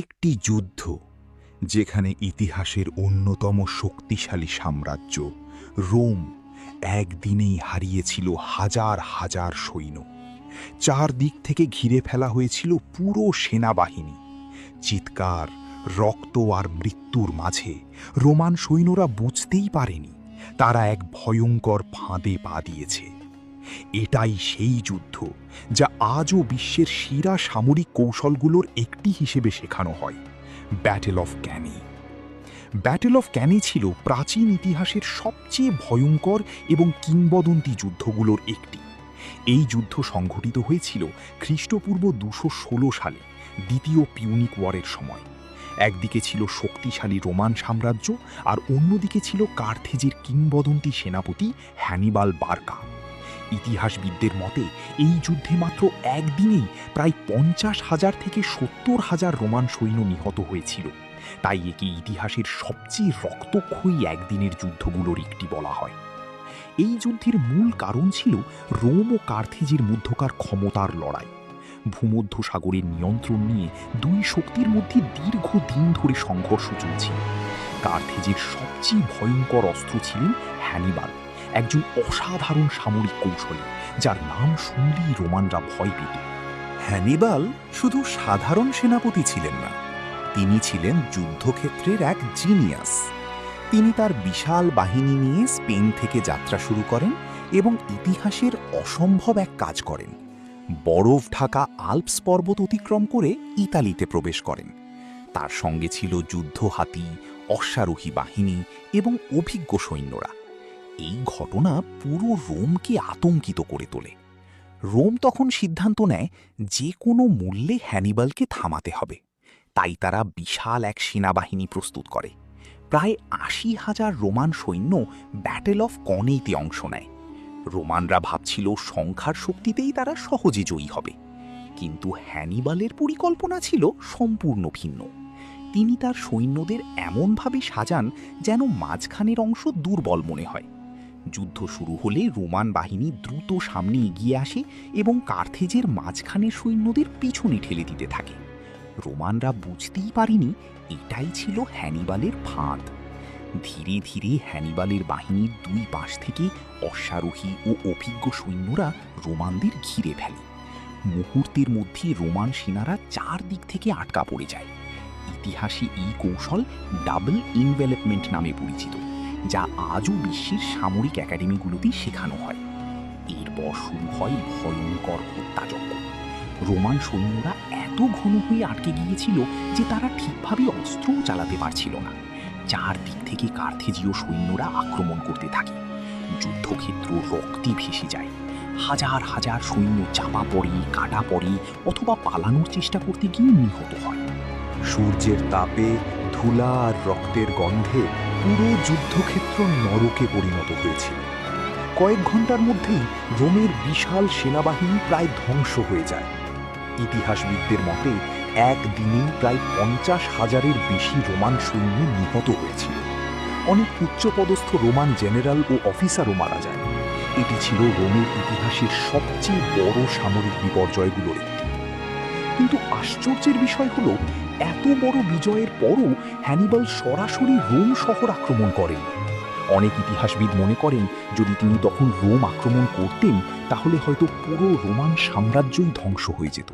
একটি যুদ্ধ যেখানে ইতিহাসের অন্যতম শক্তিশালী সাম্রাজ্য রোম একদিনেই হারিয়েছিল হাজার হাজার সৈন্য। চারদিক থেকে ঘিরে ফেলা হয়েছিল পুরো সেনাবাহিনী। চিৎকার, রক্ত আর মৃত্যুর মাঝে রোমান সৈন্যরা বুঝতেই পারেনি তারা এক ভয়ঙ্কর ফাঁদে পা দিয়েছে। এটাই সেই যুদ্ধ যা আজও বিশ্বের সেরা সামরিক কৌশলগুলোর একটি হিসেবে শেখানো হয়, battle of Kani. Battle of Kani ছিল প্রাচীন ইতিহাসের সবচেয়ে ভয়ঙ্কর এবং কিংবদন্তি যুদ্ধগুলোর একটি। এই যুদ্ধ সংঘটিত হয়েছিল খ্রিস্টপূর্ব ২১৬ সালে দ্বিতীয় পিউনিক ওয়ারের সময়। একদিকে ছিল শক্তিশালী রোমান সাম্রাজ্য আর অন্যদিকে ছিল কার্থেজের কিংবদন্তি সেনাপতি হ্যানিবাল বার্কা। ইতিহাসবিদদের মতে এই যুদ্ধে মাত্র একদিনেই প্রায় ৫০,০০০ থেকে ৭০,০০০ রোমান সৈন্য নিহত হয়েছিল। তাই একে ইতিহাসের সবচেয়ে রক্তক্ষয়ী একদিনের যুদ্ধগুলোর একটি বলা হয়। এই যুদ্ধের মূল কারণ ছিল রোম ও কার্থেজের মধ্যকার ক্ষমতার লড়াই। ভূমধ্য সাগরের নিয়ন্ত্রণ নিয়ে দুই শক্তির মধ্যে দীর্ঘদিন ধরে সংঘর্ষ চলছিল। কার্থেজের সবচেয়ে ভয়ঙ্কর অস্ত্র ছিলেন হ্যানিবাল, একজন অসাধারণ সামরিক কৌশলী যার নাম শুনলেই রোমানরা ভয় পেত। হ্যানিবাল শুধু সাধারণ সেনাপতি ছিলেন না, তিনি ছিলেন যুদ্ধক্ষেত্রের এক জিনিয়াস। তিনি তার বিশাল বাহিনী নিয়ে স্পেন থেকে যাত্রা শুরু করেন এবং ইতিহাসের অসম্ভব এক কাজ করেন। বরফ ঢাকা আল্পস পর্বত অতিক্রম করে ইতালিতে প্রবেশ করেন। তার সঙ্গে ছিল যুদ্ধ হাতি, অশ্বারোহী বাহিনী এবং অভিজ্ঞ সৈন্যরা। এই ঘটনা পুরো রোমকে আতঙ্কিত করে তোলে। রোম তখন সিদ্ধান্ত নেয় যে কোনো মূল্যে হ্যানিবালকে থামাতে হবে। তাই তারা বিশাল এক সেনাবাহিনী প্রস্তুত করে। প্রায় ৮০,০০০ রোমান সৈন্য ব্যাটেল অফ কনেইতে অংশ নেয়। রোমানরা ভাবছিল সংখ্যার শক্তিতেই তারা সহজে জয়ী হবে, কিন্তু হ্যানিবালের পরিকল্পনা ছিল সম্পূর্ণ ভিন্ন। তিনি তার সৈন্যদের এমনভাবে সাজান যেন মাঝখানের অংশ দুর্বল মনে হয়। যুদ্ধ শুরু হলে রোমান বাহিনী দ্রুত সামনে এগিয়ে আসে এবং কার্থেজের মাঝখানের সৈন্যদের পিছনে ঠেলে দিতে থাকে। রোমানরা বুঝতেই পারেনি এটাই ছিল হ্যানিবালের ফাঁদ। ধীরে ধীরে হ্যানিবালের বাহিনীর দুই পাশ থেকে অশ্বারোহী ও অভিজ্ঞ সৈন্যরা রোমানদের ঘিরে ফেলে। মুহূর্তের মধ্যে রোমান সেনারা চারদিক থেকে আটকা পড়ে যায়। ইতিহাসে এই কৌশল ডাবল ইনভেলপমেন্ট নামে পরিচিত, যা আজও বিশ্বের সামরিক একাডেমিগুলোতে শেখানো হয়। এরপর শুরু হয় ভয়ঙ্কর হত্যাযজ্ঞ। রোমান সৈন্যরা এত ঘন হয়ে আটকে গিয়েছিল যে তারা ঠিকভাবে অস্ত্রও চালাতে পারছিল না। চারদিক থেকে কার্থেজীয় সৈন্যরা আক্রমণ করতে থাকে। যুদ্ধক্ষেত্র রক্তে ভেসে যায়। হাজার হাজার সৈন্য চাপা পড়ে, কাটা পড়ে অথবা পালানোর চেষ্টা করতে গিয়ে নিহত হয়। সূর্যের তাপে, ধুলা আর রক্তের গন্ধে পুরো যুদ্ধক্ষেত্র নরকে পরিণত হয়েছিল। কয়েক ঘন্টার মধ্যেই রোমের বিশাল সেনাবাহিনী প্রায় ধ্বংস হয়ে যায়। ইতিহাসবিদদের মতে একদিনেই প্রায় ৫০,০০০-এর বেশি রোমান সৈন্য নিহত হয়েছিল। অনেক উচ্চপদস্থ রোমান জেনারেল ও অফিসারও মারা যায়। এটি ছিল রোমের ইতিহাসের সবচেয়ে বড় সামরিক বিপর্যয়গুলোর একটি। কিন্তু আশ্চর্যের বিষয় হলো, এত বড় বিজয়ের পরও হ্যানিবাল সরাসরি রোম শহর আক্রমণ করেন। অনেক ইতিহাসবিদ মনে করেন যদি তিনি তখন রোম আক্রমণ করতেন তাহলে হয়তো পুরো রোমান সাম্রাজ্যই ধ্বংস হয়ে যেত।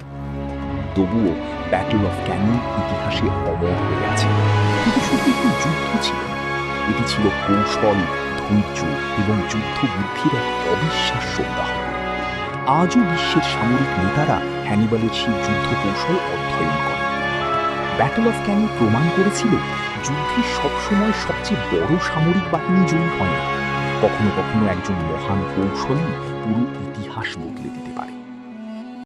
তবুও ব্যাটল অফ ক্যানি ইতিহাসে অমর হয়ে আছে। কিন্তু শুধু একটি যুদ্ধ ছিল, এটি ছিল কৌশল, ধৈর্য এবং যুদ্ধবুদ্ধির এক অবিশ্বাস্য উদাহরণ। আজও বিশ্বের সামরিক নেতারা হ্যানিবালের সেই যুদ্ধ কৌশল অধ্যয়ন করে। ব্যাটল অফ ক্যানি প্রমাণ করেছিল যুদ্ধে সবসময় সবচেয়ে বড় সামরিক বাহিনী জয়ী হয় না, কখনো কখনো একজন মহান কৌশলী পুরো ইতিহাস বদলে দিতে